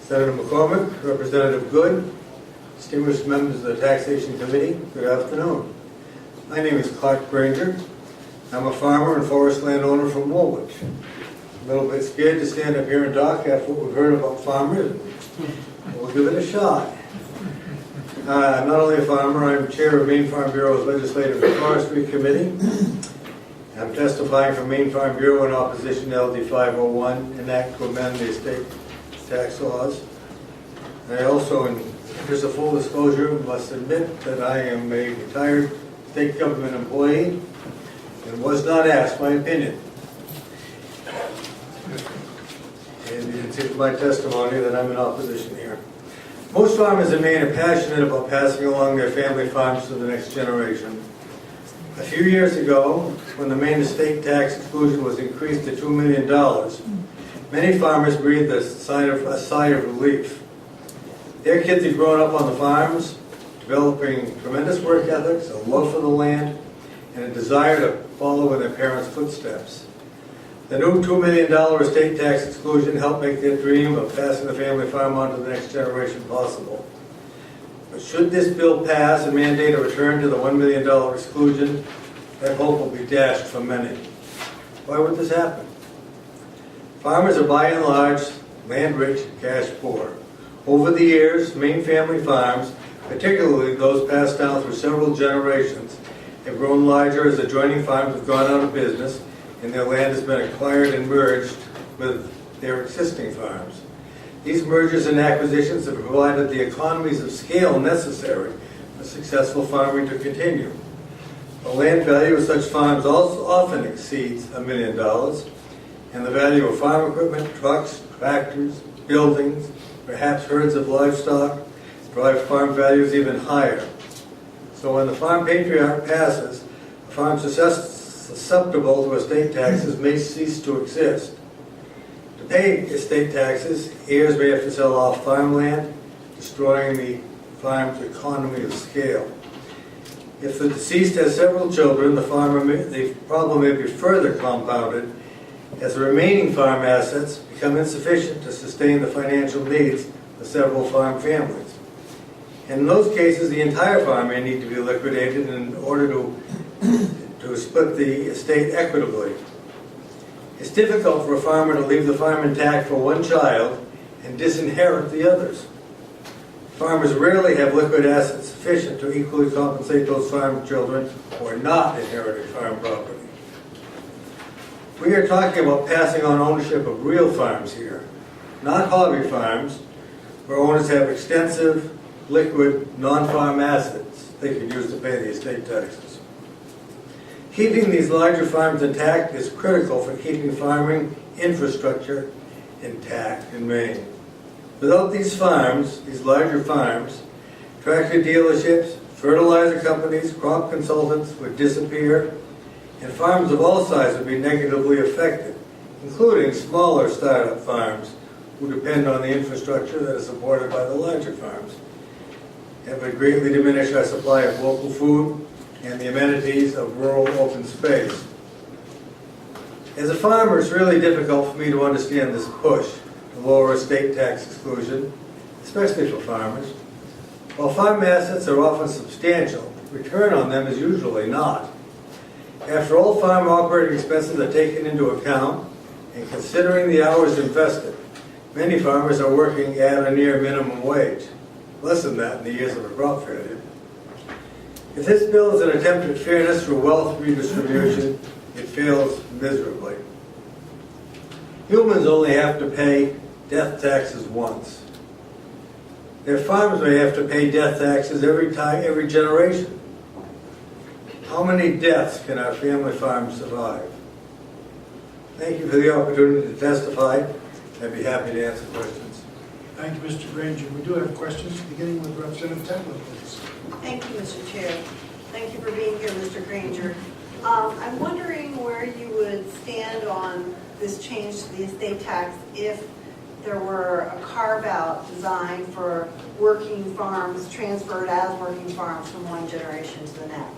Senator McCormick, Representative Good, distinguished members of the Taxation Committee, good afternoon. My name is Clark Granger. I'm a farmer and forest landowner from Woolwich. A little bit scared to stand up here and talk after what we've heard about farmers. We'll give it a shot. I'm not only a farmer, I'm chair of Maine Farm Bureau's Legislative and Forestry Committee. I'm testifying for Maine Farm Bureau in opposition to LD 501, an act to amend the estate tax laws. I also, in interest of full disclosure, must admit that I am a retired state government employee and was not asked my opinion. And it's in my testimony that I'm in opposition here. Most farmers in Maine are passionate about passing along their family farms to the next generation. A few years ago, when the Maine estate tax exclusion was increased to $2 million, many farmers breathed a sigh of relief. Their kids had grown up on the farms, developing tremendous work ethics, a love for the land, and a desire to follow in their parents' footsteps. The new $2 million estate tax exclusion helped make their dream of passing the family farm on to the next generation possible. But should this bill pass and mandate a return to the $1 million exclusion, that hope will be dashed from many. Why would this happen? Farmers are by and large land-rich and cash-poor. Over the years, Maine family farms, particularly those passed down through several generations, have grown larger as adjoining farms have gone out of business and their land has been acquired and merged with their existing farms. These mergers and acquisitions have provided the economies of scale necessary for successful farming to continue. The land value of such farms also often exceeds $1 million, and the value of farm equipment, trucks, tractors, buildings, perhaps herds of livestock, drive farm values even higher. So when the Farm Patriarch passes, a farm susceptible to estate taxes may cease to exist. To pay estate taxes, heirs may have to sell off farmland, destroying the farm's economy of scale. If the deceased has several children, the problem may be further compounded as the remaining farm assets become insufficient to sustain the financial needs of several farm families. In those cases, the entire farm may need to be liquidated in order to split the estate equitably. It's difficult for a farmer to leave the farm intact for one child and disinherit the others. Farmers rarely have liquid assets sufficient to equally compensate those farm children who are not inheriting farm property. We are talking about passing on ownership of real farms here, not hobby farms where owners have extensive, liquid, non-farm assets they can use to pay the estate taxes. Keeping these larger farms intact is critical for keeping farming infrastructure intact in Maine. Without these farms, these larger farms, tractor dealerships, fertilizer companies, crop consultants would disappear, and farms of all sizes would be negatively affected, including smaller startup farms who depend on the infrastructure that is supported by the larger farms. It would greatly diminish our supply of local food and the amenities of rural open space. As a farmer, it's really difficult for me to understand this push to lower estate tax exclusion, especially for farmers. While farm assets are often substantial, return on them is usually not. After all farm operating expenses are taken into account, and considering the hours invested, many farmers are working at or near minimum wage, less than that in the years of a crop failure. If this bill is an attempt at fairness through wealth redistribution, it fails miserably. Humans only have to pay death taxes once. Their farms may have to pay death taxes every generation. How many deaths can our family farms survive? Thank you for the opportunity to testify. I'd be happy to answer questions. Thank you, Mr. Granger. We do have questions, beginning with Representative Templin, please. Thank you, Mr. Chair. Thank you for being here, Mr. Granger. I'm wondering where you would stand on this change to the estate tax if there were a carve-out designed for working farms transferred as working farms from one generation to the next.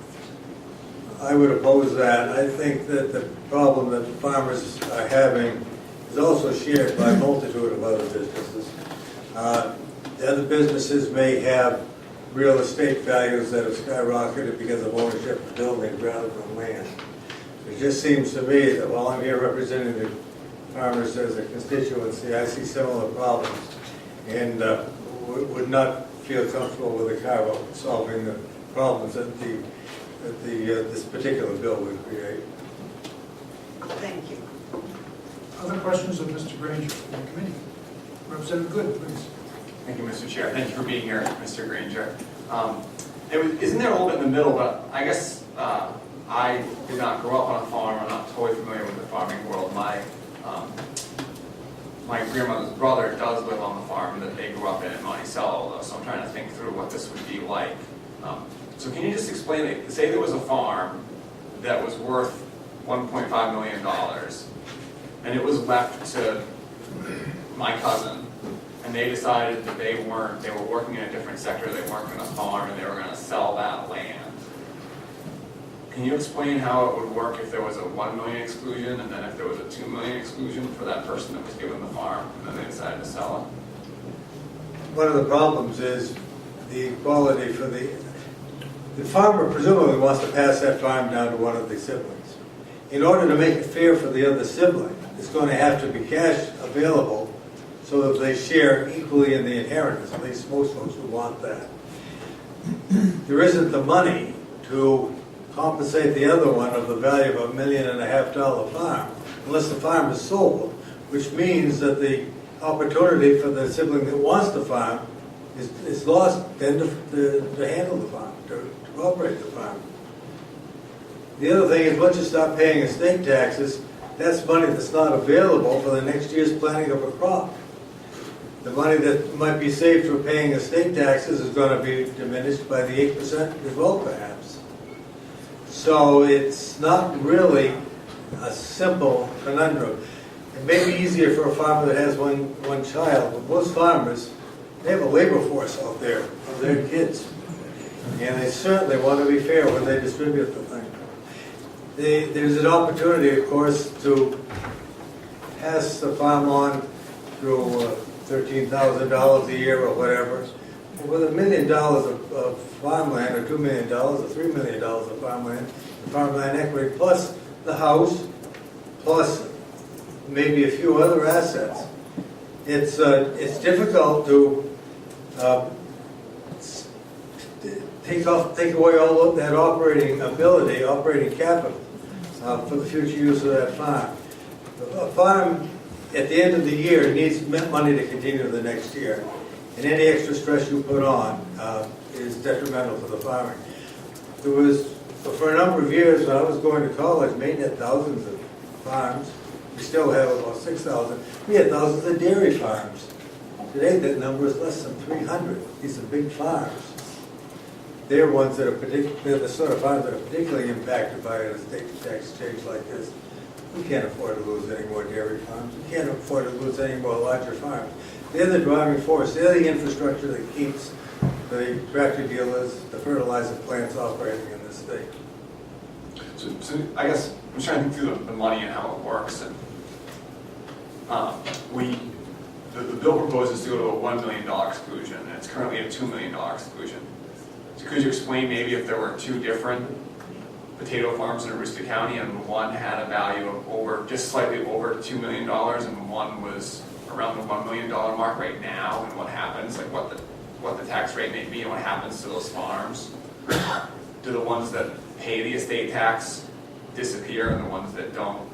I would oppose that. I think that the problem that farmers are having is also shared by a multitude of other businesses. The other businesses may have real estate values that have skyrocketed because of ownership of buildings rather than land. It just seems to me that while I'm here representing the farmers as a constituency, I see similar problems and would not feel comfortable with a carve-out solving the problems that this particular bill would create. Thank you. Other questions of Mr. Granger from the committee? Representative Good, please. Thank you, Mr. Chair. Thank you for being here, Mr. Granger. Isn't there a little bit in the middle, but I guess I did not grow up on a farm. I'm not totally familiar with the farming world. My grandmother's brother does live on the farm that they grew up in Monticello, though, so I'm trying to think through what this would be like. So can you just explain, say there was a farm that was worth $1.5 million, and it was left to my cousin, and they decided that they were working in a different sector, they weren't going to farm, and they were going to sell that land. Can you explain how it would work if there was a $1 million exclusion, and then if there was a $2 million exclusion for that person that was given the farm, and then they decided to sell it? One of the problems is the equality for the farmer presumably wants to pass that farm down to one of the siblings. In order to make it fair for the other sibling, it's going to have to be cash available so that they share equally in the inheritance, at least most folks would want that. There isn't the money to compensate the other one of the value of $1.5 million farm, unless the farm is sold, which means that the opportunity for the sibling that wants the farm is lost then to handle the farm, to operate the farm. The other thing is, once you stop paying estate taxes, that's money that's not available for the next year's planting of a crop. The money that might be saved for paying estate taxes is going to be diminished by the 8% as well, perhaps. So it's not really a simple conundrum. It may be easier for a farmer that has one child, but most farmers, they have a labor force out there of their kids. And they certainly want to be fair when they distribute the thing. There's an opportunity, of course, to pass the farm on through $13,000 a year or whatever. With $1 million of farmland, or $2 million, or $3 million of farmland equity, plus the house, plus maybe a few other assets, it's difficult to take away all of that operating ability, operating capital for the future use of that farm. A farm, at the end of the year, needs money to continue the next year. And any extra stress you put on is detrimental to the farming. There was, for a number of years when I was going to college, Maine had thousands of farms. We still have about 6,000. We had thousands of dairy farms. Today that number is less than 300. These are big farms. They're ones that are they're the sort of farms that are particularly impacted by an estate tax change like this. We can't afford to lose any more dairy farms. We can't afford to lose any more larger farms. They're the driving force. They're the infrastructure that keeps the tractor dealers, the fertilizer plants operating in this state. So I guess I'm trying to think through the money and how it works. And the bill proposes to go to a $1 million exclusion, and it's currently a $2 million exclusion. So could you explain maybe if there were two different potato farms in Aroostook County, and one had a value of just slightly over $2 million, and one was around the $1 million mark right now, and what happens, like what the tax rate may be, and what happens to those farms? Do the ones that pay the estate tax disappear, and the ones that don't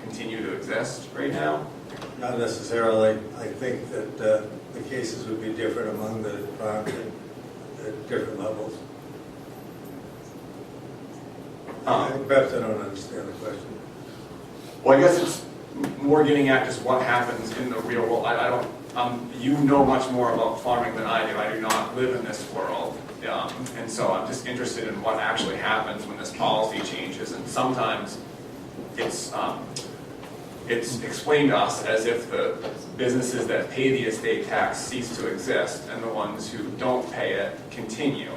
continue to exist right now? Not necessarily. I think that the cases would be different among the farms at different levels. Perhaps I don't understand the question. Well, I guess it's more getting at just what happens in the real world. I don't. You know much more about farming than I do. I do not live in this world, and so I'm just interested in what actually happens when this policy changes. And sometimes it's explained to us as if the businesses that pay the estate tax cease to exist, and the ones who don't pay it continue.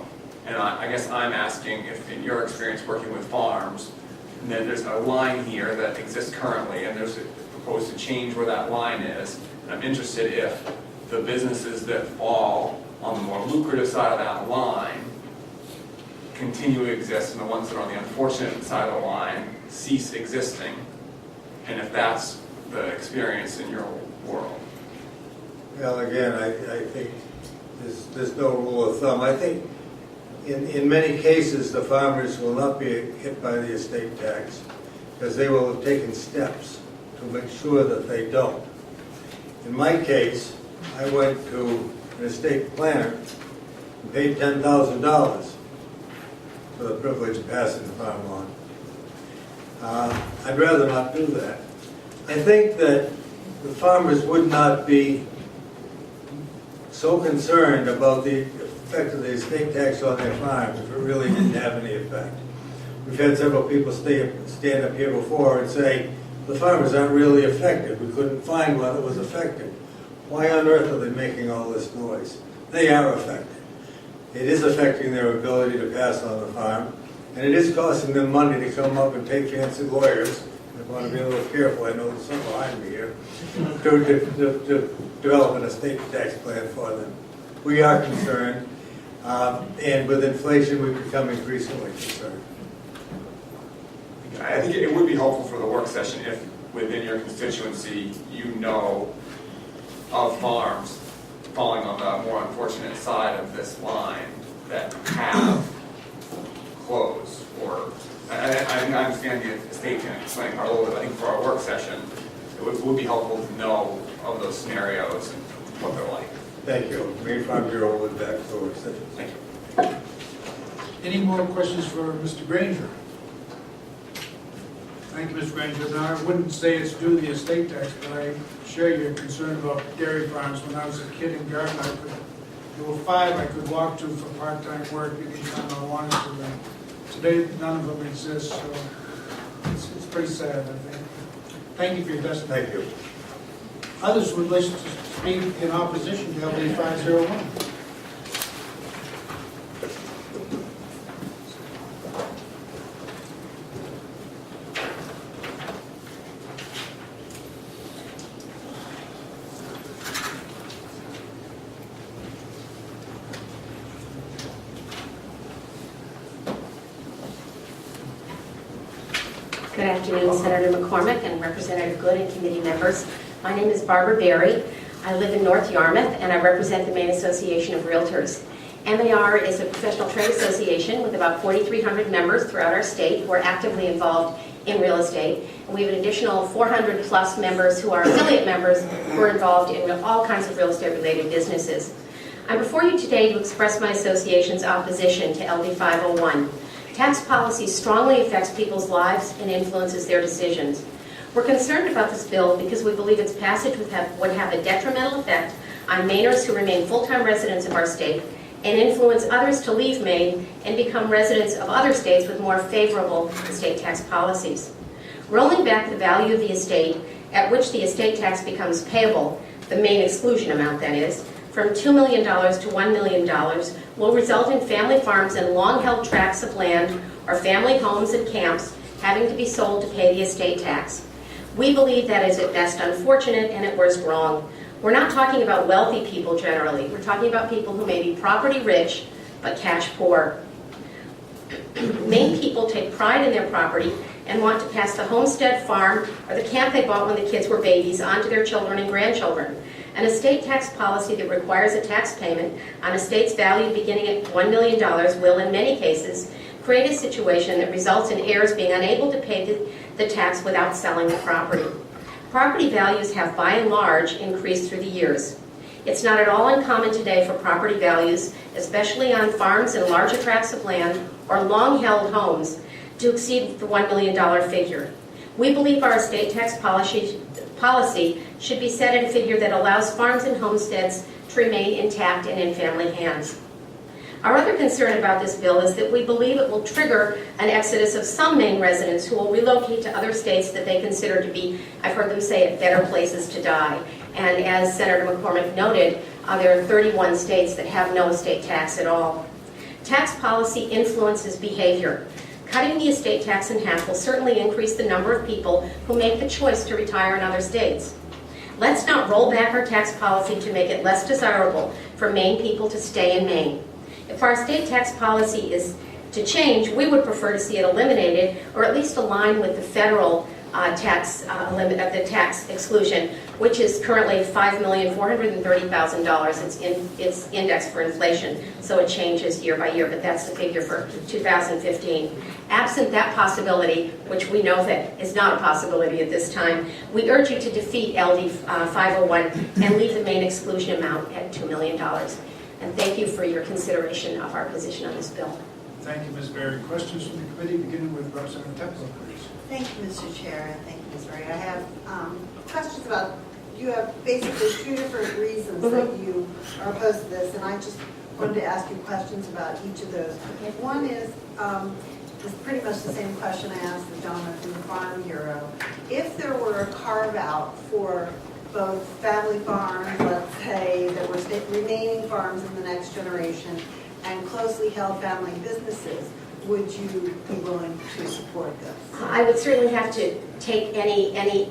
And I guess I'm asking if, in your experience working with farms, and then there's a line here that exists currently, and there's proposed to change where that line is. And I'm interested if the businesses that fall on the more lucrative side of that line continue to exist, and the ones that are on the unfortunate side of the line cease existing, and if that's the experience in your world. Well, again, I think there's no rule of thumb. I think in many cases, the farmers will not be hit by the estate tax because they will have taken steps to make sure that they don't. In my case, I went to an estate planner and paid $10,000 for the privilege of passing the farm on. I'd rather not do that. I think that the farmers would not be so concerned about the effect of the estate tax on their farms if it really didn't have any effect. We've had several people stand up here before and say, the farmers aren't really affected. We couldn't find one that was affected. Why on earth are they making all this noise? They are affected. It is affecting their ability to pass on the farm, and it is costing them money to come up and pay fancy lawyers. I want to be a little careful, I know there's some behind me here, to develop an estate tax plan for them. We are concerned, and with inflation, we've become increasingly concerned. I think it would be helpful for the work session if within your constituency you know of farms falling on the more unfortunate side of this line that have closed, or I understand the estate can explain part a little bit. I think for our work session it would be helpful to know of those scenarios and what they're like. Thank you. Main Farm Bureau will be back for work session. Thank you. Any more questions for Mr. Granger? Thank you, Mr. Granger. Now, I wouldn't say it's due to the estate tax, but I share your concern about dairy farms. When I was a kid in Garden, there were 5 I could walk to for part-time work anytime I wanted to. And today, none of them exist, so it's pretty sad, I think. Thank you for your testimony. Thank you. Others would wish to speak in opposition to LD 501. Good afternoon, Senator McCormick and Representative Good and committee members. My name is Barbara Berry. I live in North Yarmouth and I represent the Maine Association of Realtors. MAR is a professional trade association with about 4,300 members throughout our state who are actively involved in real estate. And we have an additional 400 plus members who are affiliate members who are involved in all kinds of real estate related businesses. I'm before you today to express my association's opposition to LD 501. Tax policy strongly affects people's lives and influences their decisions. We're concerned about this bill because we believe its passage would have a detrimental effect on Mainers who remain full-time residents of our state and influence others to leave Maine and become residents of other states with more favorable estate tax policies. Rolling back the value of the estate at which the estate tax becomes payable, the Maine exclusion amount that is, from $2 million to $1 million will result in family farms and long-held tracts of land or family homes and camps having to be sold to pay the estate tax. We believe that is at best unfortunate and at worst wrong. We're not talking about wealthy people generally. We're talking about people who may be property rich but cash poor. Maine people take pride in their property and want to pass the homestead, farm, or the camp they bought when the kids were babies on to their children and grandchildren. An estate tax policy that requires a tax payment on estate's value beginning at $1 million will, in many cases, create a situation that results in heirs being unable to pay the tax without selling the property. Property values have, by and large, increased through the years. It's not at all uncommon today for property values, especially on farms and larger tracts of land or long-held homes, to exceed the $1 million figure. We believe our estate tax policy should be set at a figure that allows farms and homesteads to remain intact and in family hands. Our other concern about this bill is that we believe it will trigger an exodus of some Maine residents who will relocate to other states that they consider to be, I've heard them say it, better places to die. And as Senator McCormick noted, there are 31 states that have no estate tax at all. Tax policy influences behavior. Cutting the estate tax in half will certainly increase the number of people who make the choice to retire in other states. Let's not roll back our tax policy to make it less desirable for Maine people to stay in Maine. If our state tax policy is to change, we would prefer to see it eliminated, or at least align with the federal tax limit of the tax exclusion, which is currently $5,430,000. It's indexed for inflation, so it changes year by year, but that's the figure for 2015. Absent that possibility, which we know that is not a possibility at this time, we urge you to defeat LD 501 and leave the main exclusion amount at $2 million. And thank you for your consideration of our position on this bill. Thank you, Ms. Berry. Questions from the committee, beginning with Representative Tepler, please. Thank you, Mr. Chair, and thank you, Ms. Berry. I have questions about, you have basically two different reasons that you are opposed to this, and I just wanted to ask you questions about each of those. One is pretty much the same question I asked the gentleman from the Farm Bureau. If there were a carve-out for both family farms, let's say, that were remaining farms in the next generation, and closely held family businesses, would you be willing to support this? I would certainly have to take any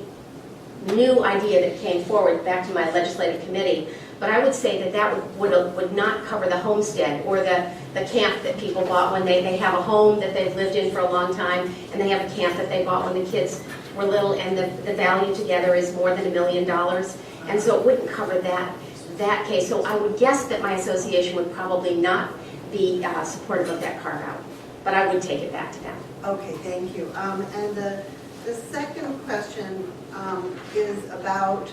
new idea that came forward back to my legislative committee, but I would say that would not cover the homestead or the camp that people bought when they have a home that they've lived in for a long time, and they have a camp that they bought when the kids were little, and the value together is more than $1 million, and so it wouldn't cover that case. So I would guess that my association would probably not be supportive of that carve-out, but I would take it back to them. Okay, thank you. And the second question is about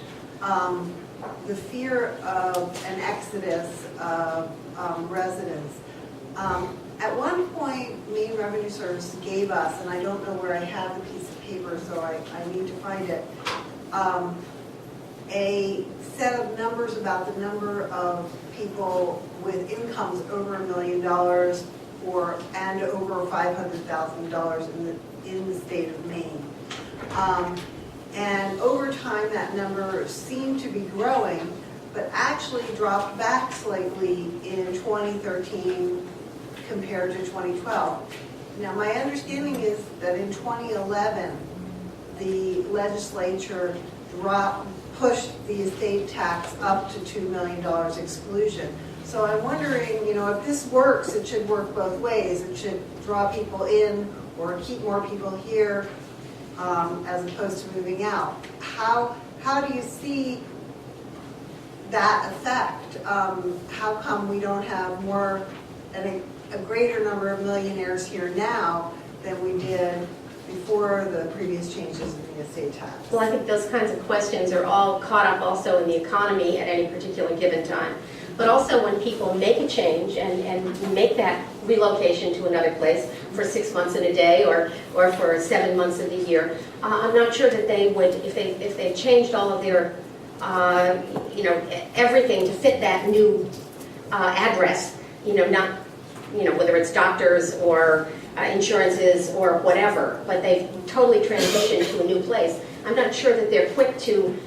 the fear of an exodus of residents. At one point, Maine Revenue Service gave us, and I don't know where I have the piece of paper, so I need to find it, a set of numbers about the number of people with incomes over $1 million and over $500,000 in the state of Maine. And over time, that number seemed to be growing, but actually dropped back slightly in 2013 compared to 2012. Now, my understanding is that in 2011, the legislature pushed the estate tax up to $2 million exclusion. So I'm wondering, if this works, it should work both ways. It should draw people in or keep more people here as opposed to moving out. How do you see that effect? How come we don't have a greater number of millionaires here now than we did before the previous changes in the estate tax? Well, I think those kinds of questions are all caught up also in the economy at any particular given time. But also when people make a change and make that relocation to another place for 6 months and a day or for 7 months of the year, I'm not sure that they would, if they changed all of their, everything to fit that new address, not, whether it's doctors or insurances or whatever, but they've totally transitioned to a new place. I'm not sure that they're quick to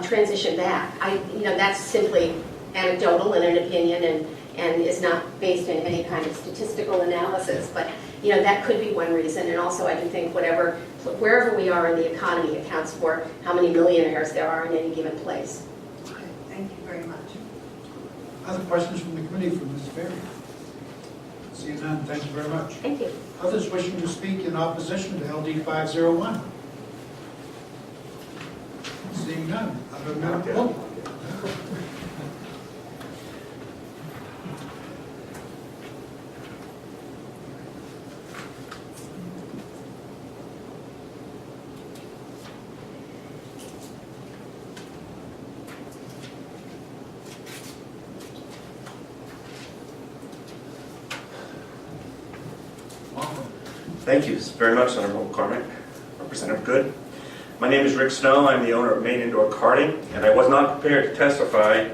transition back. That's simply anecdotal and an opinion and is not based in any kind of statistical analysis, but that could be one reason. And also I do think wherever we are in the economy accounts for how many millionaires there are in any given place. Okay, thank you very much. Other questions from the committee for Ms. Berry? Seeing none, thank you very much. Thank you. Others wishing to speak in opposition to LD 501? Seeing none. Other members? Thank you very much, Senator McCormick. Representative Good. My name is Rick Snow. I'm the owner of Maine Indoor Karting, and I was not prepared to testify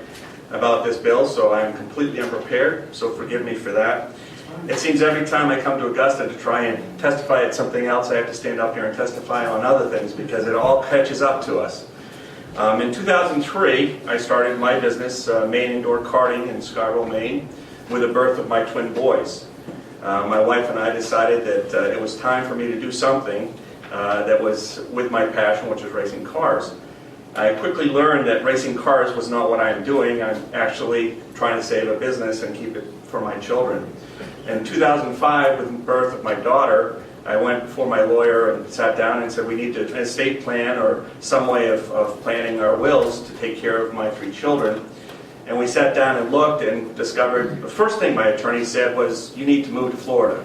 about this bill, so I'm completely unprepared, so forgive me for that. It seems every time I come to Augusta to try and testify at something else, I have to stand up here and testify on other things because it all catches up to us. In 2003, I started my business, Maine Indoor Karting in Scarborough, Maine, with the birth of my twin boys. My wife and I decided that it was time for me to do something that was with my passion, which was racing cars. I quickly learned that racing cars was not what I'm doing. I'm actually trying to save a business and keep it for my children. In 2005, with the birth of my daughter, I went before my lawyer and sat down and said, we need an estate plan or some way of planning our wills to take care of my 3 children. And we sat down and looked and discovered, the first thing my attorney said was, you need to move to Florida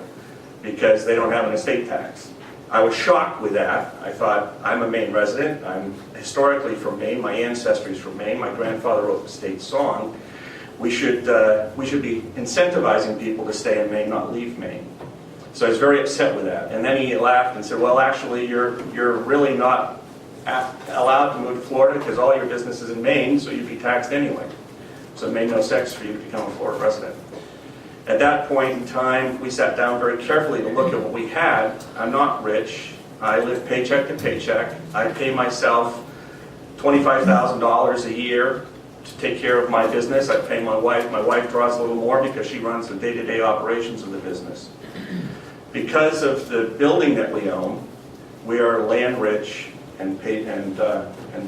because they don't have an estate tax. I was shocked with that. I thought, I'm a Maine resident. I'm historically from Maine. My ancestry is from Maine. My grandfather wrote the state song. We should be incentivizing people to stay in Maine, not leave Maine. So I was very upset with that. And then he laughed and said, well, actually, you're really not allowed to move to Florida because all your business is in Maine, so you'd be taxed anyway. So it made no sense for you to become a Florida resident. At that point in time, we sat down very carefully to look at what we had. I'm not rich. I live paycheck to paycheck. I pay myself $25,000 a year to take care of my business. I pay my wife. My wife draws a little more because she runs the day-to-day operations of the business. Because of the building that we own, we are land rich and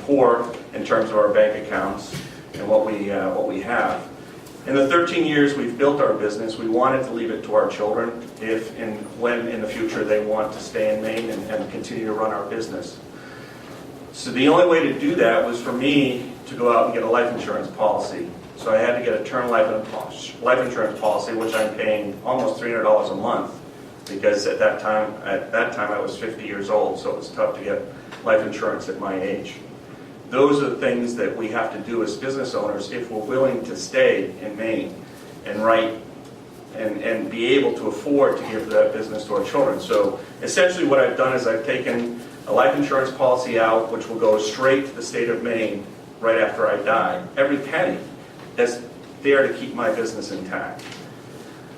poor in terms of our bank accounts and what we have. In the 13 years we've built our business, we wanted to leave it to our children if and when in the future they want to stay in Maine and continue to run our business. So the only way to do that was for me to go out and get a life insurance policy. So I had to get a term life insurance policy, which I'm paying almost $300 a month because at that time I was 50 years old, so it was tough to get life insurance at my age. Those are the things that we have to do as business owners if we're willing to stay in Maine and and be able to afford to give that business to our children. So essentially what I've done is I've taken a life insurance policy out, which will go straight to the state of Maine right after I die. Every penny that's there to keep my business intact.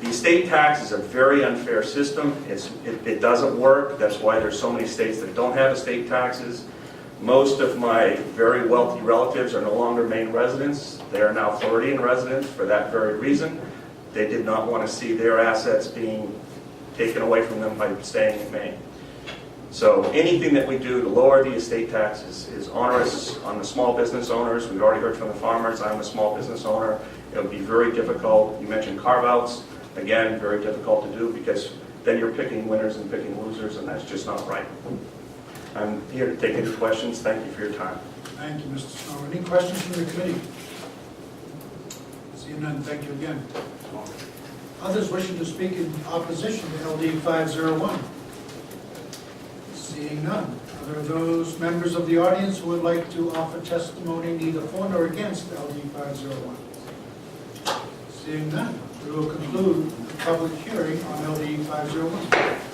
The estate tax is a very unfair system. It doesn't work. That's why there's so many states that don't have estate taxes. Most of my very wealthy relatives are no longer Maine residents. They are now Floridian residents for that very reason. They did not want to see their assets being taken away from them by staying in Maine. So anything that we do to lower the estate taxes is onerous on the small business owners. We've already heard from the farmers. I'm a small business owner. It would be very difficult. You mentioned carve-outs. Again, very difficult to do because then you're picking winners and picking losers, and that's just not right. I'm here to take any questions. Thank you for your time. Thank you, Mr. Snow. Any questions from the committee? Seeing none, thank you again. Others wishing to speak in opposition to LD 501? Seeing none. Are there those members of the audience who would like to offer testimony neither for nor against LD 501? Seeing none, we will conclude the public hearing on LD 501.